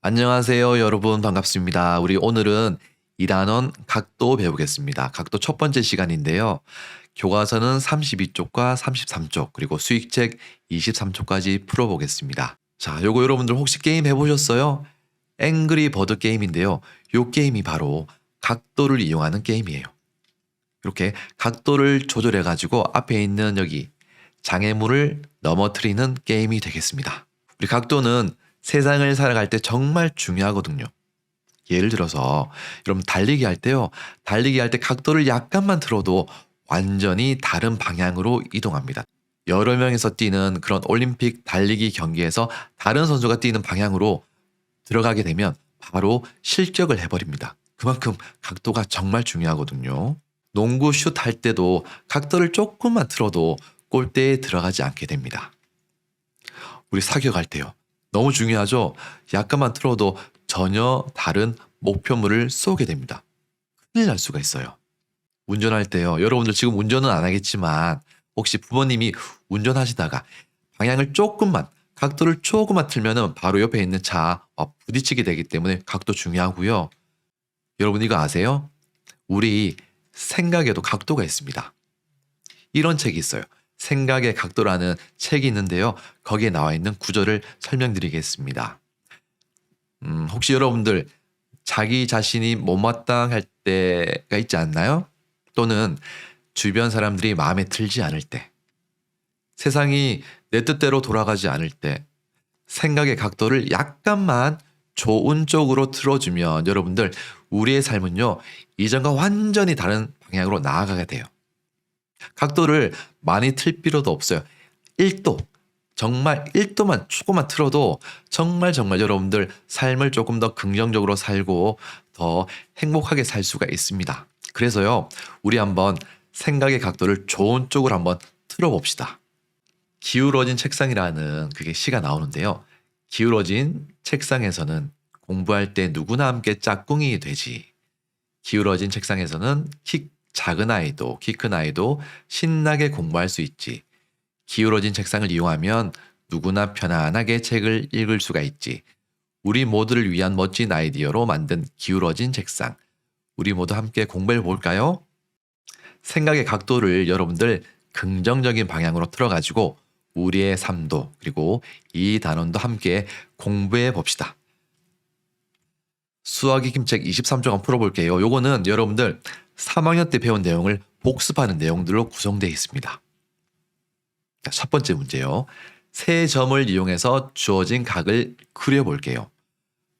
안녕하세요, 여러분. 반갑습니다. 우리 오늘은 2단원 각도 배우겠습니다. 각도 첫 번째 시간인데요. 교과서는 32쪽과 33쪽, 그리고 수익책 23쪽까지 풀어보겠습니다. 자, 요거 여러분들 혹시 게임 해보셨어요? 앵그리 버드 게임인데요. 요 게임이 바로 각도를 이용하는 게임이에요. 이렇게 각도를 조절해가지고 앞에 있는 여기 장애물을 넘어뜨리는 게임이 되겠습니다. 우리 각도는 세상을 살아갈 때 정말 중요하거든요. 예를 들어서 여러분 달리기 할 때요. 달리기 할 때 각도를 약간만 틀어도 완전히 다른 방향으로 이동합니다. 여러 명이서 뛰는 그런 올림픽 달리기 경기에서 다른 선수가 뛰는 방향으로 들어가게 되면 바로 실격을 해버립니다. 그만큼 각도가 정말 중요하거든요. 농구 슛 할 때도 각도를 조금만 틀어도 골대에 들어가지 않게 됩니다. 우리 사격할 때요. 너무 중요하죠? 약간만 틀어도 전혀 다른 목표물을 쏘게 됩니다. 큰일 날 수가 있어요. 운전할 때요. 여러분들 지금 운전은 안 하겠지만 혹시 부모님이 운전하시다가 방향을 조금만, 각도를 조금만 틀면은 바로 옆에 있는 차와 부딪히게 되기 때문에 각도 중요하고요. 여러분 이거 아세요? 우리 생각에도 각도가 있습니다. 이런 책이 있어요. 생각의 각도라는 책이 있는데요. 거기에 나와 있는 구절을 설명드리겠습니다. 혹시 여러분들 자기 자신이 못마땅할 때가 있지 않나요? 또는 주변 사람들이 마음에 들지 않을 때, 세상이 내 뜻대로 돌아가지 않을 때, 생각의 각도를 약간만 좋은 쪽으로 틀어주면 여러분들 우리의 삶은요, 이전과 완전히 다른 방향으로 나아가게 돼요. 각도를 많이 틀 필요도 없어요. 1도, 정말 1도만 조금만 틀어도 정말 여러분들 삶을 조금 더 긍정적으로 살고 더 행복하게 살 수가 있습니다. 그래서요, 우리 한번 생각의 각도를 좋은 쪽으로 한번 틀어봅시다. 기울어진 책상이라는 그게 시가 나오는데요. 기울어진 책상에서는 공부할 때 누구나 함께 짝꿍이 되지. 기울어진 책상에서는 작은 아이도 키 큰 아이도 신나게 공부할 수 있지. 기울어진 책상을 이용하면 누구나 편안하게 책을 읽을 수가 있지. 우리 모두를 위한 멋진 아이디어로 만든 기울어진 책상. 우리 모두 함께 공부해 볼까요? 생각의 각도를 여러분들 긍정적인 방향으로 틀어가지고 우리의 삶도 그리고 이 단원도 함께 공부해 봅시다. 수학 익힘책 23쪽 한번 풀어볼게요. 요거는 여러분들 3학년 때 배운 내용을 복습하는 내용들로 구성되어 있습니다. 자, 첫 번째 문제요. 세 점을 이용해서 주어진 각을 그려볼게요.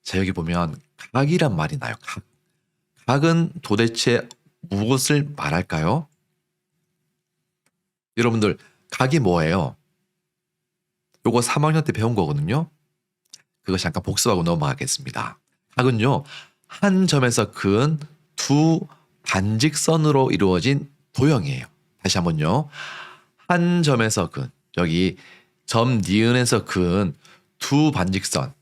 자, 여기 보면 각이란 말이 나요. 각. 각은 도대체 무엇을 말할까요? 여러분들 각이 뭐예요? 요거 3학년 때 배운 거거든요. 그거 잠깐 복습하고 넘어가겠습니다. 각은요. 한 점에서 그은 두 반직선으로 이루어진 도형이에요. 다시 한번요. 한 점에서 그은, 여기 점 니은에서 그은 두 반직선,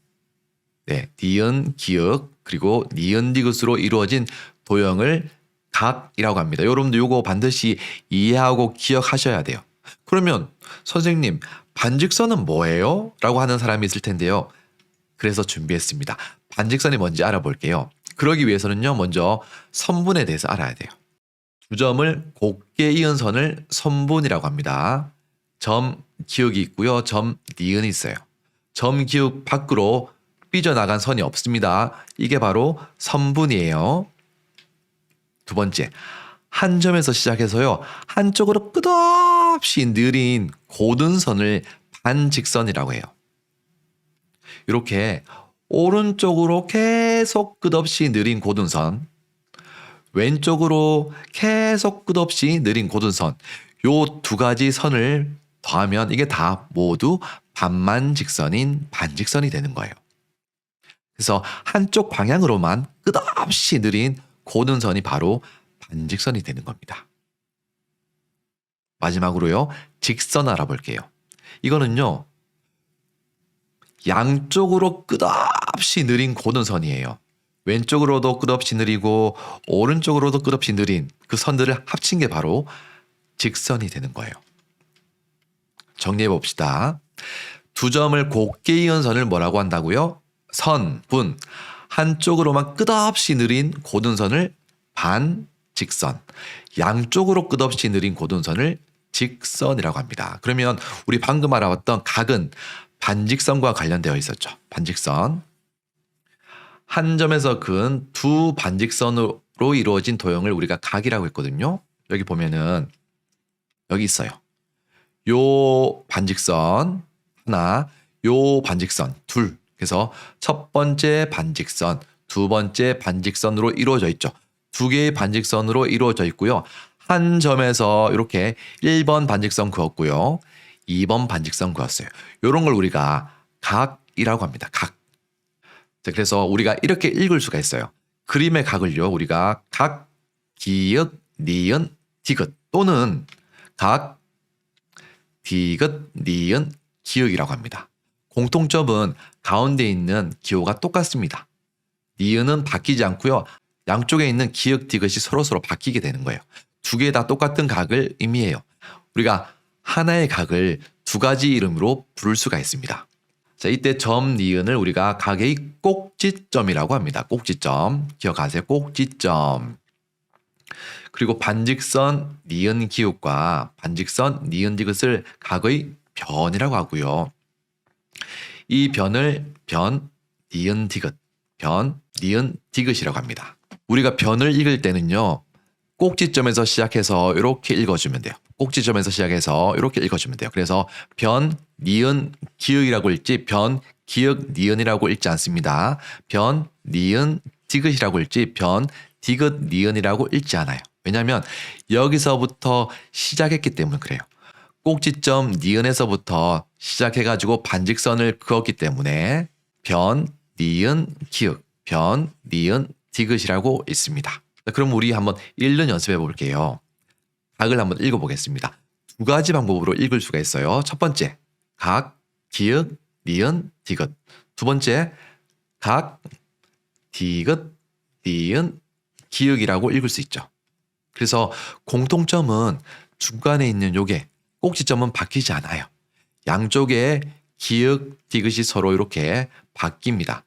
네, 니은 기역 그리고 니은 디귿으로 이루어진 도형을 각이라고 합니다. 여러분들 이거 반드시 이해하고 기억하셔야 돼요. 그러면 선생님 반직선은 뭐예요? 라고 하는 사람이 있을 텐데요. 그래서 준비했습니다. 반직선이 뭔지 알아볼게요. 그러기 위해서는요, 먼저 선분에 대해서 알아야 돼요. 두 점을 곱게 이은 선을 선분이라고 합니다. 점 기역이 있고요. 점 니은이 있어요. 점 기역 밖으로 삐져나간 선이 없습니다. 이게 바로 선분이에요. 두 번째, 한 점에서 시작해서요. 한쪽으로 끝없이 느린 고든 선을 반직선이라고 해요. 이렇게 오른쪽으로 계속 끝없이 느린 고든선, 왼쪽으로 계속 끝없이 느린 고든선, 요 두 가지 선을 더하면 이게 다 모두 반만직선인 반직선이 되는 거예요. 그래서 한쪽 방향으로만 끝없이 느린 고든선이 바로 반직선이 되는 겁니다. 마지막으로요, 직선 알아볼게요. 이거는요, 양쪽으로 끝없이 느린 고든선이에요. 왼쪽으로도 끝없이 느리고 오른쪽으로도 끝없이 느린 그 선들을 합친 게 바로 직선이 되는 거예요. 정리해 봅시다. 두 점을 곱게 이은 선을 뭐라고 한다고요? 선, 분. 한쪽으로만 끝없이 느린 고등선을 반직선. 양쪽으로 끝없이 느린 고등선을 직선이라고 합니다. 그러면 우리 방금 알아봤던 각은 반직선과 관련되어 있었죠. 반직선. 한 점에서 그은 두 반직선으로 이루어진 도형을 우리가 각이라고 했거든요. 여기 보면은 여기 있어요. 요 반직선 하나, 요 반직선 둘. 그래서 첫 번째 반직선, 두 번째 반직선으로 이루어져 있죠. 두 개의 반직선으로 이루어져 있고요. 한 점에서 이렇게 1번 반직선 그었고요. 2번 반직선 그었어요. 이런 걸 우리가 각이라고 합니다. 각. 자, 그래서 우리가 이렇게 읽을 수가 있어요. 그림의 각을요. 우리가 각, 기역, 니은, 디귿 또는 각, 디귿, 니은, 기역이라고 합니다. 공통점은 가운데 있는 기호가 똑같습니다. 니은은 바뀌지 않고요. 양쪽에 있는 기역, 디귿이 서로 바뀌게 되는 거예요. 두 개 다 똑같은 각을 의미해요. 우리가 하나의 각을 두 가지 이름으로 부를 수가 있습니다. 자, 이때 점, 니은을 우리가 각의 꼭지점이라고 합니다. 꼭지점. 기억하세요. 꼭지점. 그리고 반직선, 니은, 기역과 반직선, 니은, 디귿을 각의 변이라고 하고요. 이 변을 변, 니은, 디귿, 변, 니은, 디귿이라고 합니다. 우리가 변을 읽을 때는요. 꼭지점에서 시작해서 이렇게 읽어주면 돼요. 꼭지점에서 시작해서 이렇게 읽어주면 돼요. 그래서 변, 니은, 기역이라고 읽지 변, 기역, 니은이라고 읽지 않습니다. 변, 니은, 디귿이라고 읽지 변, 디귿, 니은이라고 읽지 않아요. 왜냐하면 여기서부터 시작했기 때문에 그래요. 꼭지점 니은에서부터 시작해가지고 반직선을 그었기 때문에 변, 니은, 기역, 변, 니은, 디귿이라고 읽습니다. 그럼 우리 한번 읽는 연습해 볼게요. 각을 한번 읽어보겠습니다. 두 가지 방법으로 읽을 수가 있어요. 첫 번째, 각, 기역, 니은, 디귿. 두 번째, 각, 디귿, 니은, 기역이라고 읽을 수 있죠. 그래서 공통점은 중간에 있는 요게 꼭지점은 바뀌지 않아요. 양쪽에 기역, 디귿이 서로 이렇게 바뀝니다.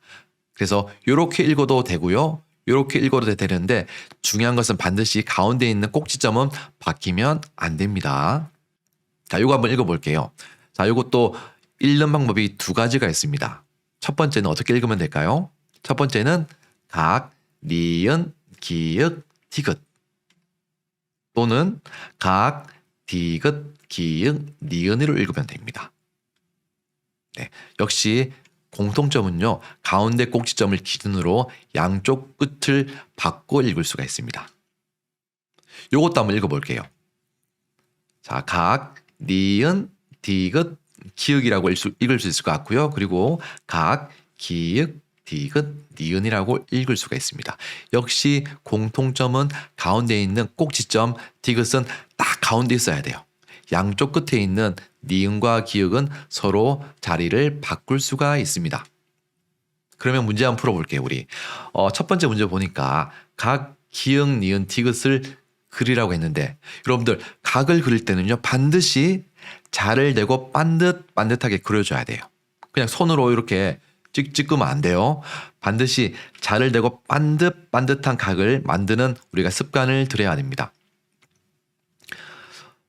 그래서 이렇게 읽어도 되고요. 이렇게 읽어도 되는데 중요한 것은 반드시 가운데 있는 꼭지점은 바뀌면 안 됩니다. 자, 요거 한번 읽어볼게요. 자, 요것도 읽는 방법이 두 가지가 있습니다. 첫 번째는 어떻게 읽으면 될까요? 첫 번째는 각, 니은, 기역, 디귿 또는 각, 디귿, 기역, 니은으로 읽으면 됩니다. 네, 역시 공통점은요. 가운데 꼭지점을 기준으로 양쪽 끝을 바꿔 읽을 수가 있습니다. 요것도 한번 읽어볼게요. 자, 각, 니은, 디귿, 기역이라고 읽을 수 있을 것 같고요. 그리고 각, 기역, 디귿, 니은이라고 읽을 수가 있습니다. 역시 공통점은 가운데 있는 꼭지점 디귿은 딱 가운데 있어야 돼요. 양쪽 끝에 있는 니은과 기역은 서로 자리를 바꿀 수가 있습니다. 그러면 문제 한번 풀어볼게요. 우리 첫 번째 문제 보니까 각, 기역, 니은, 디귿을 그리라고 했는데 여러분들 각을 그릴 때는요 반드시 자를 내고 반듯하게 그려줘야 돼요. 그냥 손으로 이렇게 찍으면 안 돼요. 반드시 자를 내고 반듯한 각을 만드는 우리가 습관을 들여야 됩니다.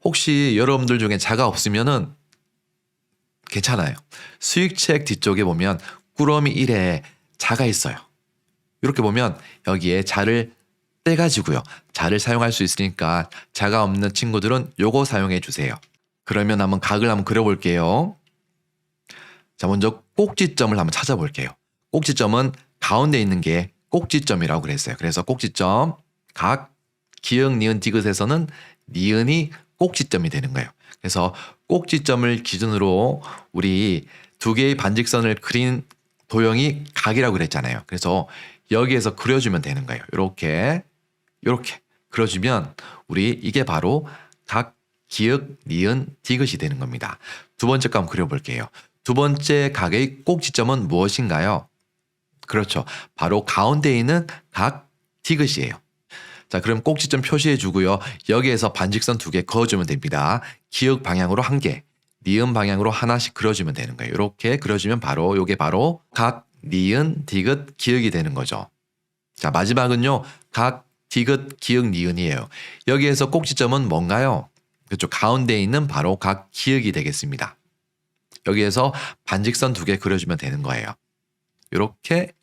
혹시 여러분들 중에 자가 없으면은 괜찮아요. 수익책 뒤쪽에 보면 꾸러미 1에 자가 있어요. 이렇게 보면 여기에 자를 떼가지고요. 자를 사용할 수 있으니까 자가 없는 친구들은 요거 사용해 주세요. 그러면 한번 각을 한번 그려볼게요. 자, 먼저 꼭지점을 한번 찾아볼게요. 꼭지점은 가운데 있는 게 꼭지점이라고 그랬어요. 그래서 꼭지점, 각, 기역, 니은, 디귿에서는 니은이 꼭지점이 되는 거예요. 그래서 꼭지점을 기준으로 우리 두 개의 반직선을 그린 도형이 각이라고 그랬잖아요. 그래서 여기에서 그려주면 되는 거예요. 이렇게 그려주면 우리 이게 바로 각, 기역, 니은, 디귿이 되는 겁니다. 두 번째 거 한번 그려볼게요. 두 번째 각의 꼭지점은 무엇인가요? 그렇죠. 바로 가운데 있는 각, 디귿이에요. 자, 그럼 꼭지점 표시해 주고요. 여기에서 반직선 2개 그어주면 됩니다. 기역 방향으로 1개, 니은 방향으로 하나씩 그려주면 되는 거예요. 이렇게 그려주면 바로 요게 바로 각, 니은, 디귿, 기역이 되는 거죠. 자, 마지막은요. 각, 디귿, 기역, 니은이에요. 여기에서 꼭지점은 뭔가요? 그쪽 가운데 있는 바로 각 기역이 되겠습니다. 여기에서 반직선 2개 그려주면 되는 거예요. 이렇게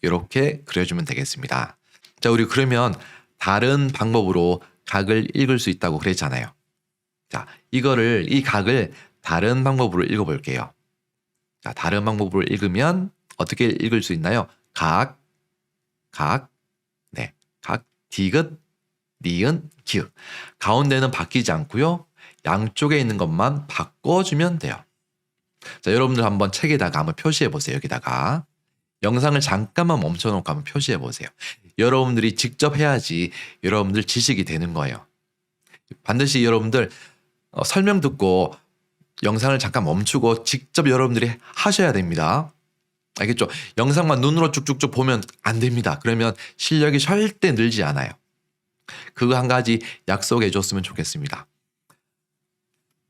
그려주면 되겠습니다. 자, 우리 그러면 다른 방법으로 각을 읽을 수 있다고 그랬잖아요. 자, 이 각을 다른 방법으로 읽어볼게요. 자, 다른 방법으로 읽으면 어떻게 읽을 수 있나요? 각, 디귿, 니은, 기역. 가운데는 바뀌지 않고요. 양쪽에 있는 것만 바꿔주면 돼요. 자, 여러분들 한번 책에다가 한번 표시해 보세요. 여기다가. 영상을 잠깐만 멈춰놓고 한번 표시해 보세요. 여러분들이 직접 해야지 여러분들 지식이 되는 거예요. 반드시 여러분들 설명 듣고 영상을 잠깐 멈추고 직접 여러분들이 하셔야 됩니다. 알겠죠? 영상만 눈으로 쭉쭉쭉 보면 안 됩니다. 그러면 실력이 절대 늘지 않아요. 그거 한 가지 약속해 줬으면 좋겠습니다.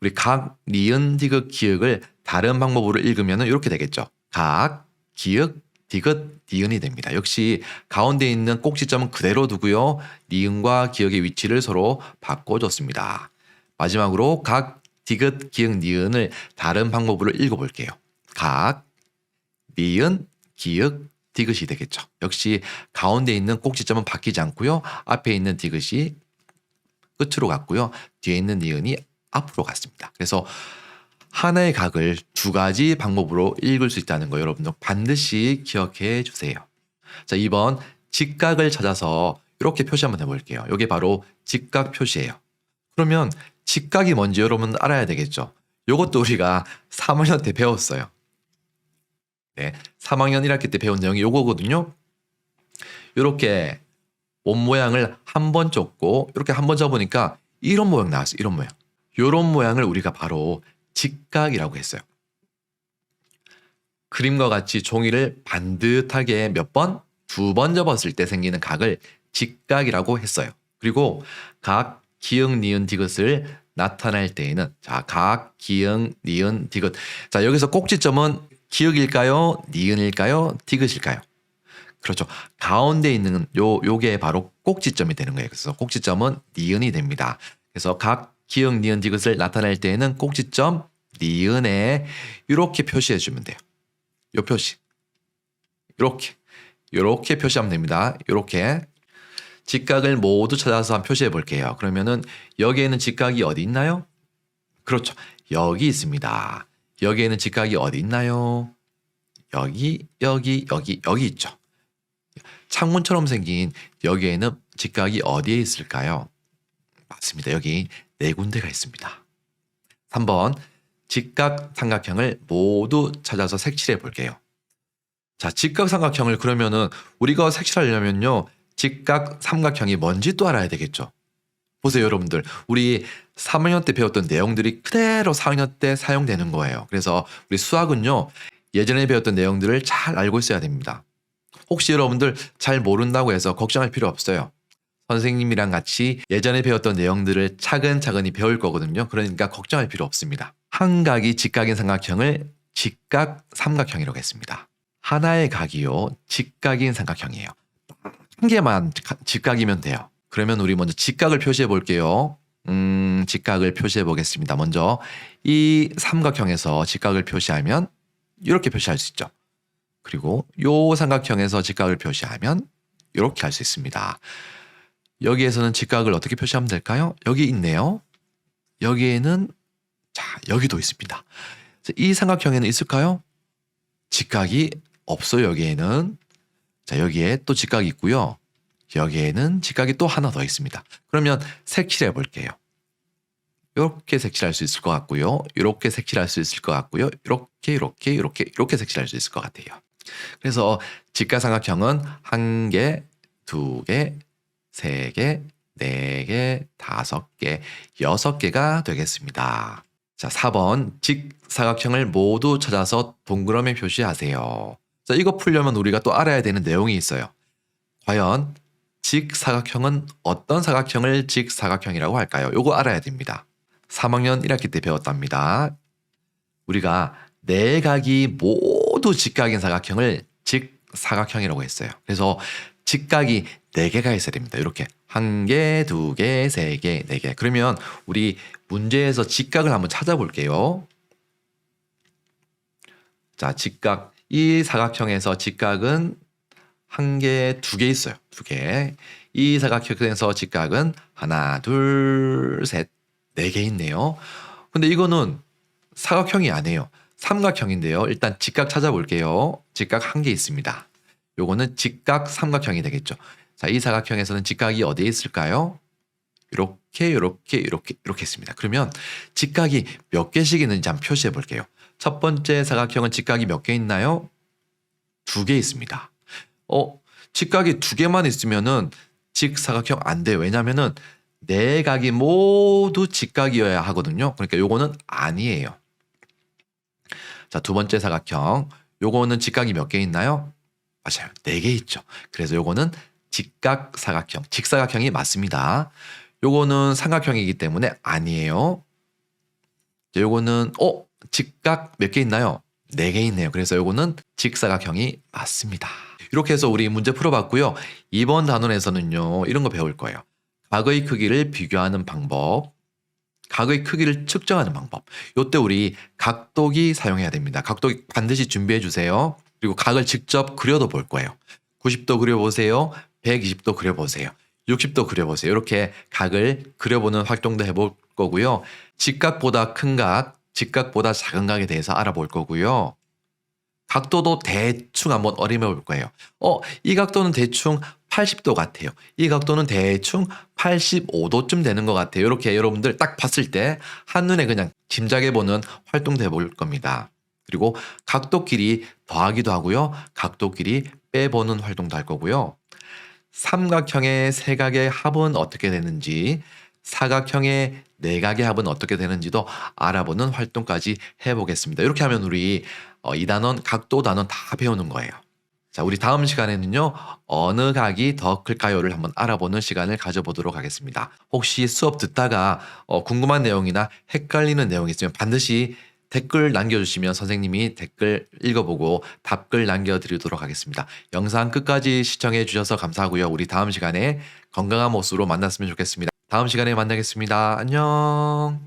우리 각, 니은, 디귿, 기역을 다른 방법으로 읽으면 이렇게 되겠죠. 각, 기역, 디귿, 니은이 됩니다. 역시 가운데 있는 꼭지점은 그대로 두고요. 니은과 기역의 위치를 서로 바꿔줬습니다. 마지막으로 각, 디귿, 기역, 니은을 다른 방법으로 읽어볼게요. 각, 니은, 기역, 디귿이 되겠죠. 역시 가운데 있는 꼭지점은 바뀌지 않고요. 앞에 있는 디귿이 끝으로 갔고요. 뒤에 있는 니은이 앞으로 갔습니다. 그래서 하나의 각을 2가지 방법으로 읽을 수 있다는 거 여러분들 반드시 기억해 주세요. 자, 2번 직각을 찾아서 이렇게 표시 한번 해볼게요. 이게 바로 직각 표시예요. 그러면 직각이 뭔지 여러분 알아야 되겠죠. 이것도 우리가 3학년 때 배웠어요. 네, 3학년 1학기 때 배운 내용이 이거거든요. 이렇게 원 모양을 한 번 줬고 이렇게 한 번 접으니까 이런 모양 나왔어요. 이런 모양. 이런 모양을 우리가 바로 직각이라고 했어요. 그림과 같이 종이를 반듯하게 몇 번? 2번 접었을 때 생기는 각을 직각이라고 했어요. 그리고 각, 기역, 니은, 디귿을 나타낼 때에는 자, 각, 기역, 니은, 디귿. 자, 여기서 꼭지점은 기역일까요? 니은일까요? 디귿일까요? 그렇죠. 가운데 있는 요게 바로 꼭지점이 되는 거예요. 그래서 꼭지점은 니은이 됩니다. 그래서 각, 기역, 니은, 디귿을 나타낼 때에는 꼭지점 니은에 이렇게 표시해 주면 돼요. 요 표시. 이렇게 표시하면 됩니다. 이렇게 직각을 모두 찾아서 한번 표시해 볼게요. 그러면은 여기에는 직각이 어디 있나요? 그렇죠. 여기 있습니다. 여기에는 직각이 어디 있나요? 여기 있죠. 창문처럼 생긴 여기에는 직각이 어디에 있을까요? 맞습니다. 여기 4군데가 있습니다. 3번 직각 삼각형을 모두 찾아서 색칠해 볼게요. 자, 직각 삼각형을 그러면은 우리가 색칠하려면요. 직각 삼각형이 뭔지 또 알아야 되겠죠. 보세요, 여러분들. 우리 3학년 때 배웠던 내용들이 그대로 4학년 때 사용되는 거예요. 그래서 우리 수학은요. 예전에 배웠던 내용들을 잘 알고 있어야 됩니다. 혹시 여러분들 잘 모른다고 해서 걱정할 필요 없어요. 선생님이랑 같이 예전에 배웠던 내용들을 차근차근히 배울 거거든요. 그러니까 걱정할 필요 없습니다. 한 각이 직각인 삼각형을 직각 삼각형이라고 했습니다. 하나의 각이요. 직각인 삼각형이에요. 한 개만 직각이면 돼요. 그러면 우리 먼저 직각을 표시해 볼게요. 직각을 표시해 보겠습니다. 먼저 이 삼각형에서 직각을 표시하면 이렇게 표시할 수 있죠. 그리고 요 삼각형에서 직각을 표시하면 이렇게 할 수 있습니다. 여기에서는 직각을 어떻게 표시하면 될까요? 여기 있네요. 여기에는 자, 여기도 있습니다. 이 삼각형에는 있을까요? 직각이 없어요. 여기에는. 자, 여기에 또 직각이 있고요. 여기에는 직각이 또 하나 더 있습니다. 그러면 색칠해 볼게요. 이렇게 색칠할 수 있을 것 같고요. 이렇게 색칠할 수 있을 것 같고요. 이렇게 색칠할 수 있을 것 같아요. 그래서 직각삼각형은 1개, 2개, 3개, 4개, 5개, 6개가 되겠습니다. 자, 4번 직사각형을 모두 찾아서 동그라미 표시하세요. 자, 이거 풀려면 우리가 또 알아야 되는 내용이 있어요. 과연 직사각형은 어떤 사각형을 직사각형이라고 할까요? 요거 알아야 됩니다. 3학년 1학기 때 배웠답니다. 우리가 4각이 모두 직각인 사각형을 사각형이라고 했어요. 그래서 직각이 4개가 있어야 됩니다. 이렇게 1개, 2개, 3개, 4개. 그러면 우리 문제에서 직각을 한번 찾아볼게요. 자, 직각. 이 사각형에서 직각은 1개, 2개 있어요. 2개. 이 사각형에서 직각은 하나, 둘, 셋, 4개 있네요. 근데 이거는 사각형이 아니에요. 삼각형인데요. 일단 직각 찾아볼게요. 직각 1개 있습니다. 요거는 직각 삼각형이 되겠죠. 자, 이 사각형에서는 직각이 어디에 있을까요? 이렇게 있습니다. 그러면 직각이 몇 개씩 있는지 한번 표시해 볼게요. 첫 번째 사각형은 직각이 몇 개 있나요? 2개 있습니다. 직각이 2개만 있으면은 직사각형 안 돼요. 왜냐면은 4각이 모두 직각이어야 하거든요. 그러니까 요거는 아니에요. 자, 두 번째 사각형. 요거는 직각이 몇 개 있나요? 맞아요. 4개 있죠. 그래서 요거는 직각 사각형, 직사각형이 맞습니다. 요거는 삼각형이기 때문에 아니에요. 자, 요거는 직각 몇 개 있나요? 4개 있네요. 그래서 요거는 직사각형이 맞습니다. 이렇게 해서 우리 문제 풀어봤고요. 이번 단원에서는요. 이런 거 배울 거예요. 각의 크기를 비교하는 방법, 각의 크기를 측정하는 방법. 요때 우리 각도기 사용해야 됩니다. 각도기 반드시 준비해 주세요. 그리고 각을 직접 그려도 볼 거예요. 90도 그려보세요. 120도 그려보세요. 60도 그려보세요. 이렇게 각을 그려보는 활동도 해볼 거고요. 직각보다 큰 각, 직각보다 작은 각에 대해서 알아볼 거고요. 각도도 대충 한번 어림해 볼 거예요. 이 각도는 대충 80도 같아요. 이 각도는 대충 85도쯤 되는 것 같아요. 이렇게 여러분들 딱 봤을 때 한눈에 그냥 짐작해보는 활동도 해볼 겁니다. 그리고 각도끼리 더하기도 하고요. 각도끼리 빼보는 활동도 할 거고요. 삼각형의 세각의 합은 어떻게 되는지, 사각형의 내각의 합은 어떻게 되는지도 알아보는 활동까지 해보겠습니다. 이렇게 하면 우리 이 단원, 각도 단원 다 배우는 거예요. 자, 우리 다음 시간에는요. 어느 각이 더 클까요를 한번 알아보는 시간을 가져보도록 하겠습니다. 혹시 수업 듣다가 궁금한 내용이나 헷갈리는 내용이 있으면 반드시 댓글 남겨주시면 선생님이 댓글 읽어보고 답글 남겨드리도록 하겠습니다. 영상 끝까지 시청해 주셔서 감사하고요. 우리 다음 시간에 건강한 모습으로 만났으면 좋겠습니다. 다음 시간에 만나겠습니다. 안녕.